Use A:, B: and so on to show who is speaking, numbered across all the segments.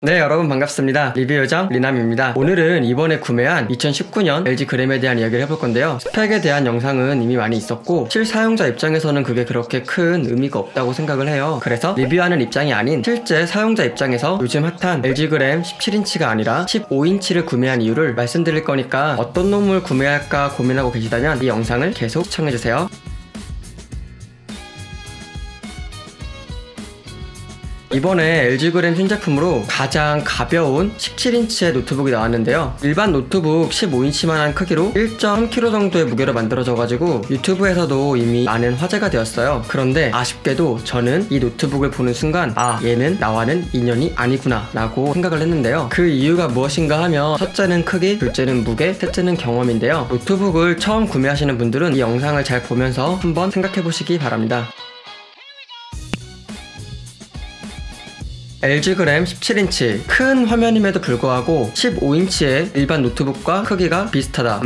A: 네, 여러분 반갑습니다. 리뷰 요정 리남입니다. 오늘은 이번에 구매한 2019년 LG 그램에 대한 이야기를 해볼 건데요. 스펙에 대한 영상은 이미 많이 있었고 실사용자 입장에서는 그게 그렇게 큰 의미가 없다고 생각을 해요. 그래서 리뷰하는 입장이 아닌 실제 사용자 입장에서 요즘 핫한 LG 그램 17인치가 아니라 15인치를 구매한 이유를 말씀드릴 거니까 어떤 놈을 구매할까 고민하고 계시다면 이 영상을 계속 시청해주세요. 이번에 LG 그램 신제품으로 가장 가벼운 17인치의 노트북이 나왔는데요. 일반 노트북 15인치만한 크기로 1.3kg 정도의 무게로 만들어져가지고 유튜브에서도 이미 많은 화제가 되었어요. 그런데 아쉽게도 저는 이 노트북을 보는 순간 얘는 나와는 인연이 아니구나 라고 생각을 했는데요. 그 이유가 무엇인가 하면 첫째는 크기, 둘째는 무게, 셋째는 경험인데요. 노트북을 처음 구매하시는 분들은 이 영상을 잘 보면서 한번 생각해보시기 바랍니다. LG 그램 17인치 큰 화면임에도 불구하고 15인치의 일반 노트북과 크기가 비슷하다.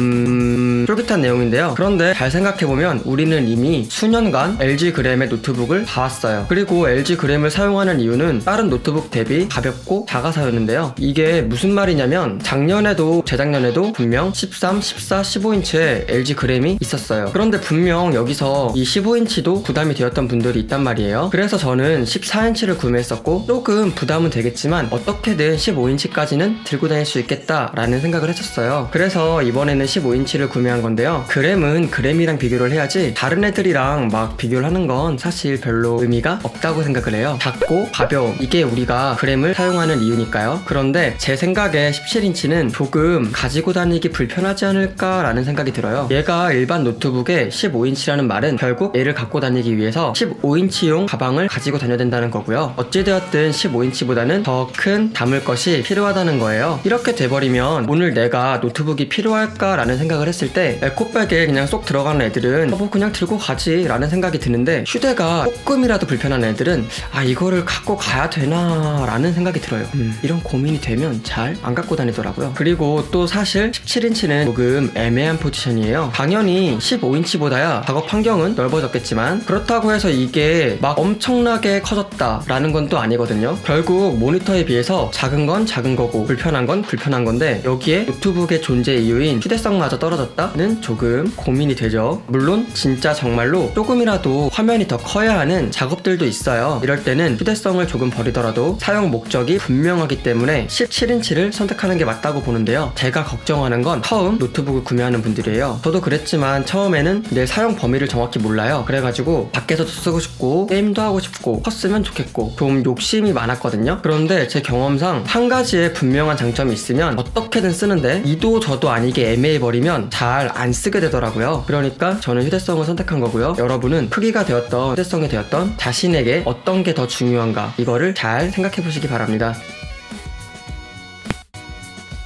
A: 쫄깃한 내용인데요. 그런데 잘 생각해보면 우리는 이미 수년간 LG 그램의 노트북을 봐왔어요. 그리고 LG 그램을 사용하는 이유는 다른 노트북 대비 가볍고 작아서였는데요. 이게 무슨 말이냐면 작년에도 재작년에도 분명 13, 14, 15인치의 LG 그램이 있었어요. 그런데 분명 여기서 이 15인치도 부담이 되었던 분들이 있단 말이에요. 그래서 저는 14인치를 구매했었고 조금 부담은 되겠지만 어떻게든 15인치까지는 들고 다닐 수 있겠다라는 생각을 했었어요. 그래서 이번에는 15인치를 구매한 건데요. 그램은 그램이랑 비교를 해야지 다른 애들이랑 막 비교를 하는 건 사실 별로 의미가 없다고 생각을 해요. 작고 가벼움, 이게 우리가 그램을 사용하는 이유니까요. 그런데 제 생각에 17인치는 조금 가지고 다니기 불편하지 않을까라는 생각이 들어요. 얘가 일반 노트북에 15인치라는 말은 결국 얘를 갖고 다니기 위해서 15인치용 가방을 가지고 다녀야 된다는 거고요. 어찌되었든 15인치보다는 더 큰 담을 것이 필요하다는 거예요. 이렇게 돼버리면 오늘 내가 노트북이 필요할까 라는 생각을 했을 때 에코백에 그냥 쏙 들어가는 애들은 뭐 그냥 들고 가지 라는 생각이 드는데 휴대가 조금이라도 불편한 애들은 이거를 갖고 가야 되나 라는 생각이 들어요. 이런 고민이 되면 잘 안 갖고 다니더라고요. 그리고 또 사실 17인치는 조금 애매한 포지션이에요. 당연히 15인치보다야 작업 환경은 넓어졌겠지만 그렇다고 해서 이게 막 엄청나게 커졌다 라는 건 또 아니거든요. 결국 모니터에 비해서 작은 건 작은 거고 불편한 건 불편한 건데 여기에 노트북의 존재 이유인 휴대성마저 떨어졌다는 조금 고민이 되죠. 물론 진짜 정말로 조금이라도 화면이 더 커야 하는 작업들도 있어요. 이럴 때는 휴대성을 조금 버리더라도 사용 목적이 분명하기 때문에 17인치를 선택하는 게 맞다고 보는데요. 제가 걱정하는 건 처음 노트북을 구매하는 분들이에요. 저도 그랬지만 처음에는 내 사용 범위를 정확히 몰라요. 그래가지고 밖에서도 쓰고 싶고 게임도 하고 싶고 컸으면 좋겠고 좀 욕심이 많았거든요. 그런데 제 경험상 한 가지의 분명한 장점이 있으면 어떻게든 쓰는데 이도 저도 아니게 애매해버리면 잘 안 쓰게 되더라고요. 그러니까 저는 휴대성을 선택한 거고요. 여러분은 크기가 되었던 휴대성이 되었던 자신에게 어떤 게 더 중요한가 이거를 잘 생각해 보시기 바랍니다.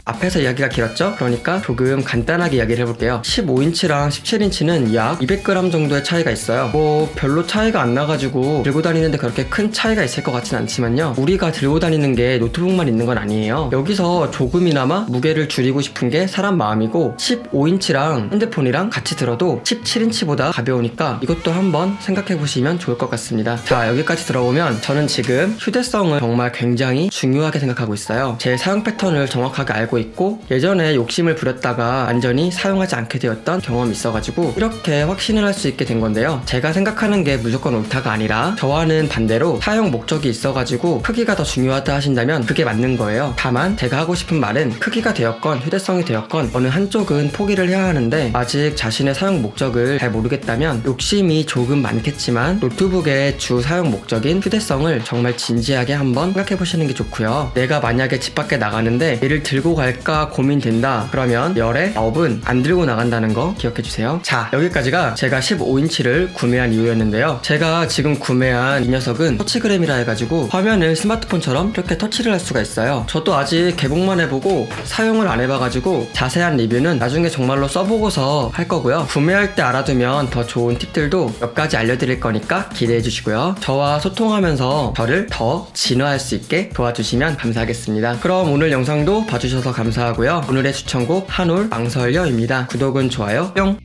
A: 앞에서 이야기가 길었죠? 그러니까 조금 간단하게 이야기를 해볼게요. 15인치랑 17인치는 약 200g 정도의 차이가 있어요. 뭐 별로 차이가 안 나가지고 들고 다니는데 그렇게 큰 차이가 있을 것 같진 않지만요. 우리가 들고 다니는 게 노트북만 있는 건 아니에요. 여기서 조금이나마 무게를 줄이고 싶은 게 사람 마음이고 15인치랑 핸드폰이랑 같이 들어도 17인치보다 가벼우니까 이것도 한번 생각해 보시면 좋을 것 같습니다. 자, 여기까지 들어보면 저는 지금 휴대성을 정말 굉장히 중요하게 생각하고 있어요. 제 사용 패턴을 정확하게 알고 있고 예전에 욕심을 부렸다가 완전히 사용하지 않게 되었던 경험이 있어가지고 이렇게 확신을 할 수 있게 된 건데요. 제가 생각하는 게 무조건 옳다가 아니라 저와는 반대로 사용 목적이 있어가지고 크기가 더 중요하다 하신다면 그게 맞는 거예요. 다만 제가 하고 싶은 말은 크기가 되었건 휴대성이 되었건 어느 한쪽은 포기를 해야 하는데 아직 자신의 사용 목적을 잘 모르겠다면 욕심이 조금 많겠지만 노트북의 주 사용 목적인 휴대성을 정말 진지하게 한번 생각해 보시는 게 좋고요. 내가 만약에 집 밖에 나가는데 얘를 들고 갈까 고민된다 그러면 열에 9은 안 들고 나간다는 거 기억해주세요. 자, 여기까지가 제가 15인치를 구매한 이유였는데요. 제가 지금 구매한 이 녀석은 터치그램이라 해가지고 화면을 스마트폰처럼 이렇게 터치를 할 수가 있어요. 저도 아직 개봉만 해보고 사용을 안 해봐가지고 자세한 리뷰는 나중에 정말로 써보고서 할 거고요. 구매할 때 알아두면 더 좋은 팁들도 몇 가지 알려드릴 거니까 기대해주시고요. 저와 소통하면서 저를 더 진화할 수 있게 도와주시면 감사하겠습니다. 그럼 오늘 영상도 봐주셔서 감사하고요. 오늘의 추천곡 한올 망설여입니다. 구독은 좋아요 뿅!